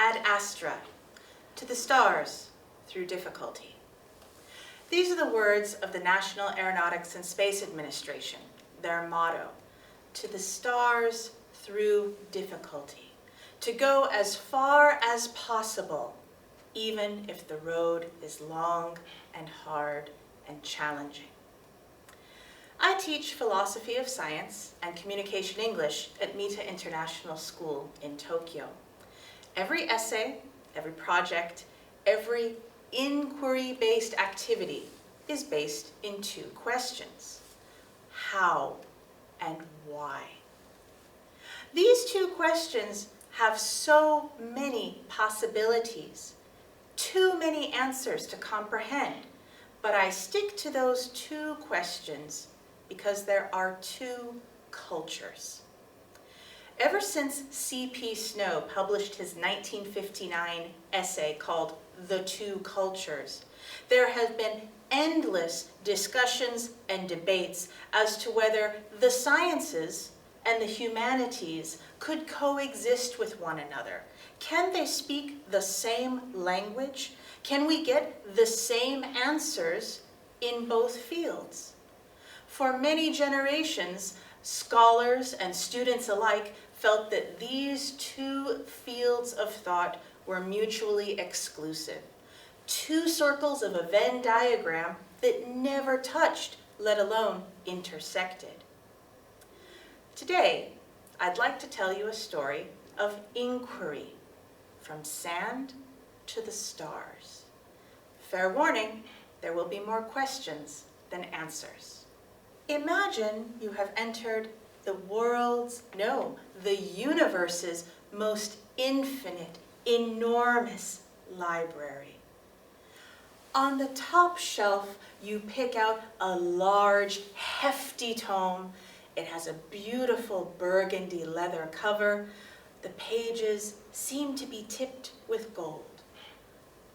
ad astra, to the stars through difficulty. These are the words of the National Aeronautics and Space Administration, their motto, to the stars through difficulty, to go as far as possible, even if the road is long and hard and challenging. I teach philosophy of science and communication English at Mita International School in Tokyo. Every essay, every project, every inquiry-based activity is based in two questions: how and why. These two questions have so many possibilities, too many answers to comprehend, but I stick to those two questions because there are two cultures. Ever since C.P. Snow published his 1959 essay called The Two Cultures, there have been endless discussions and debates as to whether the sciences and the humanities could coexist with one another. Can they speak the same language? Can we get the same answers in both fields? For many generations, scholars and students alike felt that these two fields of thought were mutually exclusive. Two circles of a Venn diagram that never touched, let alone intersected. Today, I'd like to tell you a story of inquiry, from sand to the stars. Fair warning, there will be more questions than answers. Imagine you have entered the universe's most infinite, enormous library. On the top shelf, you pick out a large, hefty tome. It has a beautiful burgundy leather cover. The pages seem to be tipped with gold.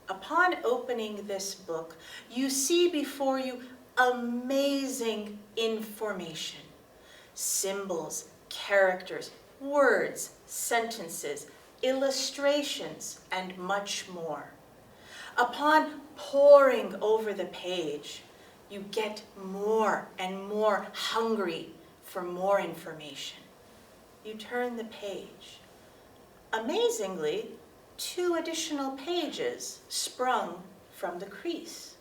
Upon opening this book, you see before you amazing information. Symbols, characters, words, sentences, illustrations, and much more. Upon poring over the page, you get more and more hungry for more information. You turn the page. Amazingly, 2 additional pages sprung from the crease.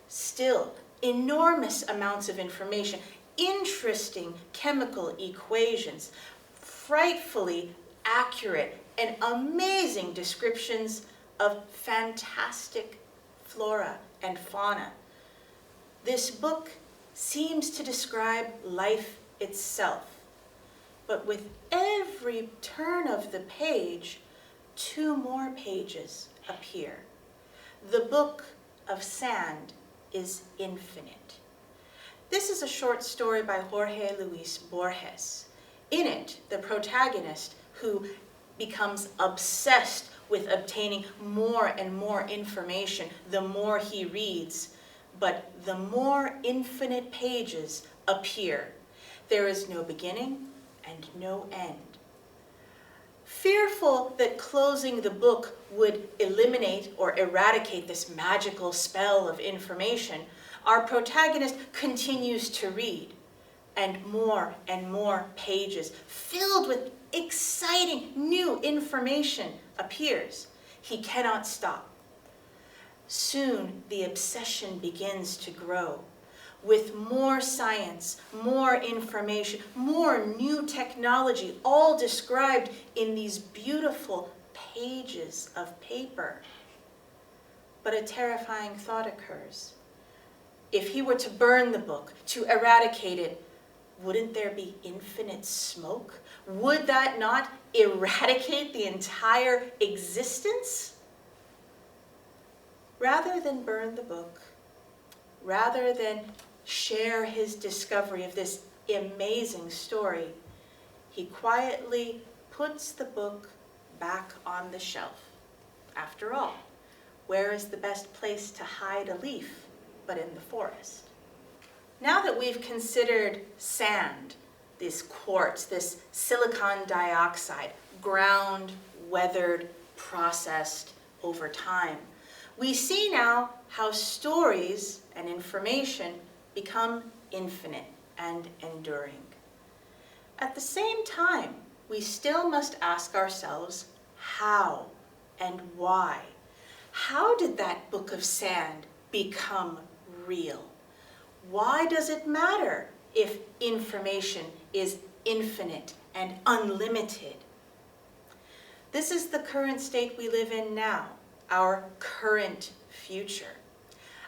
Still, enormous amounts of information, interesting chemical equations, frightfully accurate and amazing descriptions of fantastic flora and fauna. This book seems to describe life itself, but with every turn of the page, 2 more pages appear. The book of sand is infinite. This is a short story by Jorge Luis Borges. In it, the protagonist, who becomes obsessed with obtaining more and more information the more he reads, but the more infinite pages appear. There is no beginning and no end. Fearful that closing the book would eliminate or eradicate this magical spell of information, our protagonist continues to read, and more pages filled with exciting new information appears. He cannot stop. Soon the obsession begins to grow. With more science, more information, more new technology, all described in these beautiful pages of paper. But a terrifying thought occurs. If he were to burn the book, to eradicate it, wouldn't there be infinite smoke? Would that not eradicate the entire existence? Rather than burn the book, rather than share his discovery of this amazing story, he quietly puts the book back on the shelf. After all, where is the best place to hide a leaf but in the forest? Now that we've considered sand, this quartz, this silicon dioxide, ground, weathered, processed over time. We see now how stories and information become infinite and enduring. At the same time, we still must ask ourselves how and why. How did that book of sand become real? Why does it matter if information is infinite and unlimited? This is the current state we live in now, our current future.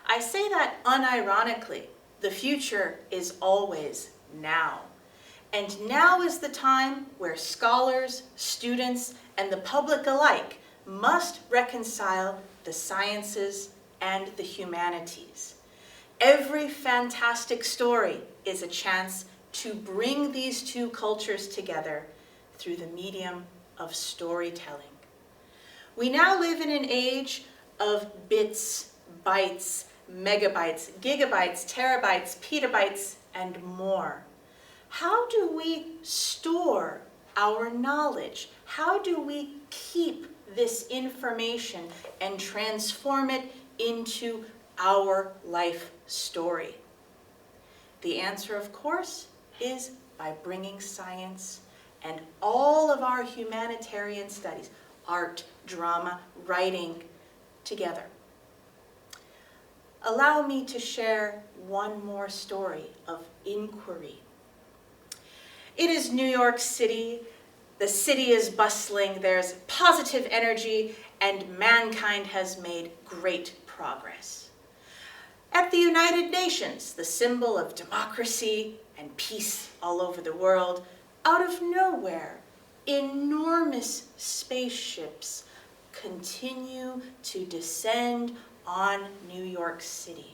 I say that unironically. The future is always now. And now is the time where scholars, students, and the public alike must reconcile the sciences and the humanities. Every fantastic story is a chance to bring these two cultures together through the medium of storytelling. We now live in an age of bits, bytes, megabytes, gigabytes, terabytes, petabytes, and more. How do we store our knowledge? How do we keep this information and transform it into our life story? The answer, of course, is by bringing science and all of our humanitarian studies, art, drama, writing, together. Allow me to share one more story of inquiry. It is New York City. The city is bustling. There's positive energy, and mankind has made great progress. At the United Nations, the symbol of democracy and peace all over the world, out of nowhere, enormous spaceships continue to descend on New York City.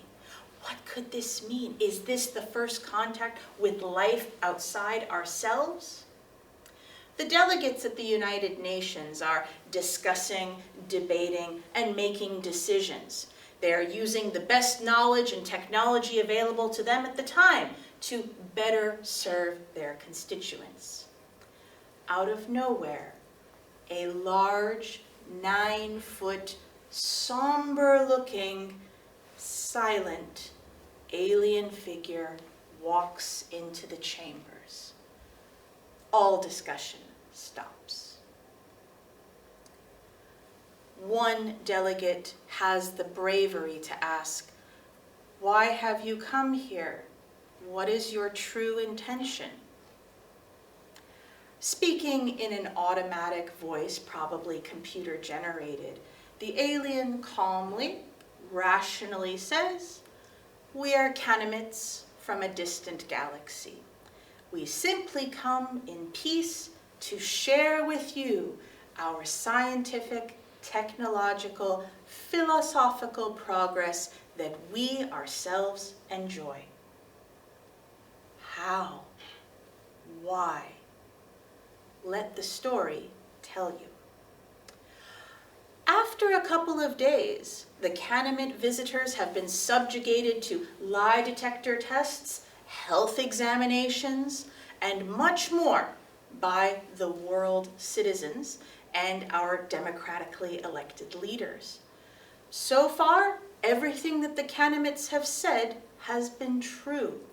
What could this mean? Is this the first contact with life outside ourselves? The delegates at the United Nations are discussing, debating, and making decisions. They are using the best knowledge and technology available to them at the time to better serve their constituents. Out of nowhere, a large, 9-foot, somber-looking, silent, alien figure walks into the chambers. All discussion stops. One delegate has the bravery to ask, "Why have you come here? What is your true intention?" Speaking in an automatic voice, probably computer-generated, the alien calmly, rationally says, "We are Canamites from a distant galaxy. We simply come in peace to share with you our scientific, technological, philosophical progress that we ourselves enjoy." How? Why? Let the story tell you. After a couple of days, the Canamite visitors have been subjugated to lie detector tests, health examinations, and much more by the world citizens and our democratically elected leaders. So far, everything that the Canamites have said has been true.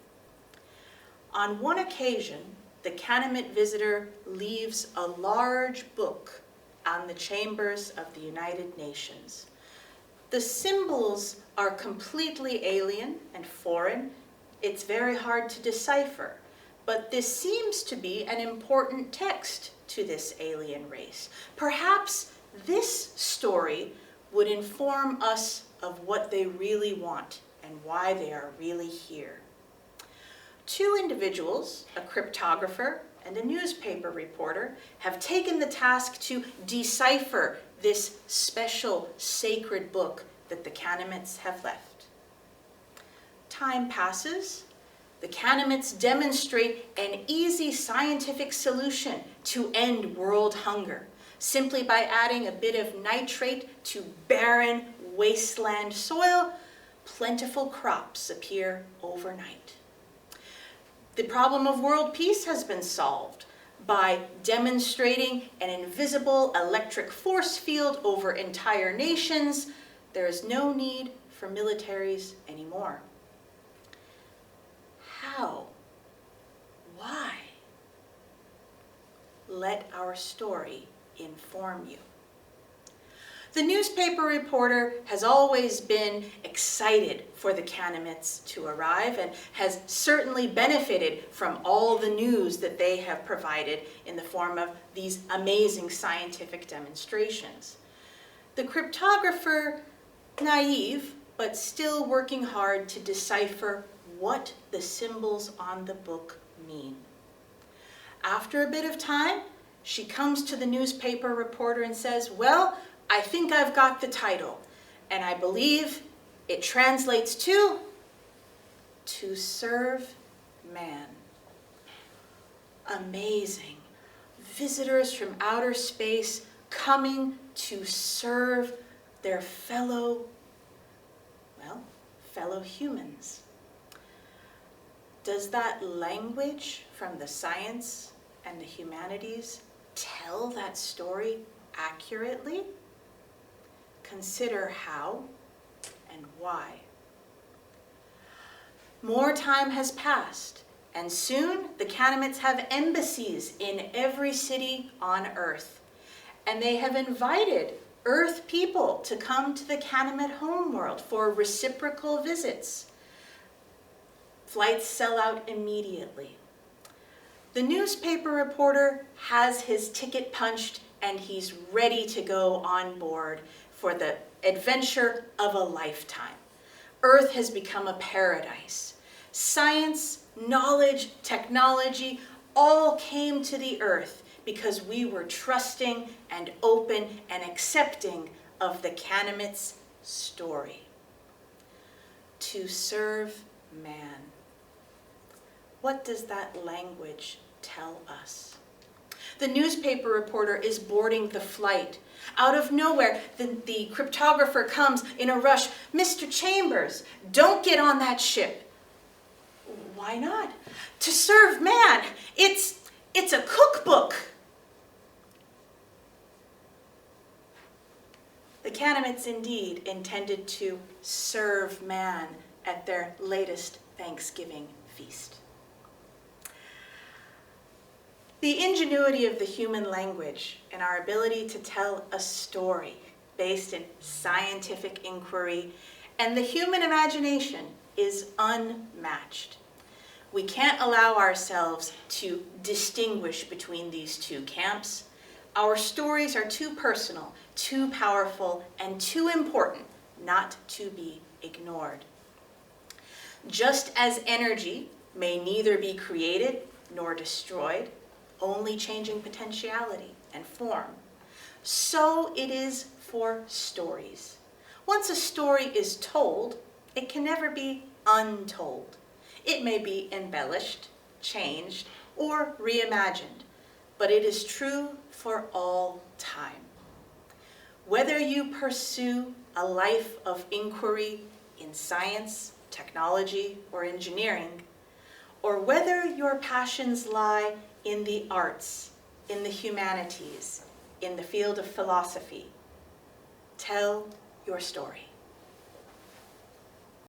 On one occasion, the Canamite visitor leaves a large book on the chambers of the United Nations. The symbols are completely alien and foreign. It's very hard to decipher, but this seems to be an important text to this alien race. Perhaps this story would inform us of what they really want and why they are really here. Two individuals, a cryptographer and a newspaper reporter, have taken the task to decipher this special sacred book that the Canamites have left. Time passes. The Canamites demonstrate an easy scientific solution to end world hunger, simply by adding a bit of nitrate to barren wasteland soil. Plentiful crops appear overnight. The problem of world peace has been solved. by demonstrating an invisible electric force field over entire nations, there is no need for militaries anymore. How? Why? Let our story inform you. The newspaper reporter has always been excited for the Canamites to arrive and has certainly benefited from all the news that they have provided in the form of these amazing scientific demonstrations. The cryptographer, naive, but still working hard to decipher what the symbols on the book mean. After a bit of time, she comes to the newspaper reporter and says, "Well, I think I've got the title, and I believe it translates to serve man." Amazing. Visitors from outer space coming to serve their fellow humans. Does that language from the science and the humanities tell that story accurately? Consider how and why. More time has passed, and soon the Canamites have embassies in every city on Earth, and they have invited Earth people to come to the Canamite homeworld for reciprocal visits. Flights sell out immediately. The newspaper reporter has his ticket punched and he's ready to go on board for the adventure of a lifetime. Earth has become a paradise. Science, knowledge, technology all came to the Earth because we were trusting and open and accepting of the Canamites' story. To serve man. What does that language tell us? The newspaper reporter is boarding the flight. Out of nowhere, the cryptographer comes in a rush. "Mr. Chambers, don't get on that ship." "Why not?" "To serve man. It's a cookbook." The Canamites indeed intended to serve man at their latest Thanksgiving feast. The ingenuity of the human language and our ability to tell a story based in scientific inquiry and the human imagination is unmatched. We can't allow ourselves to distinguish between these two camps. Our stories are too personal, too powerful, and too important not to be ignored. Just as energy may neither be created nor destroyed, only changing potentiality and form, so it is for stories. Once a story is told, it can never be untold. It may be embellished, changed, or reimagined, but it is true for all time. Whether you pursue a life of inquiry in science, technology, or engineering, or whether your passions lie in the arts, in the humanities, in the field of philosophy, tell your story.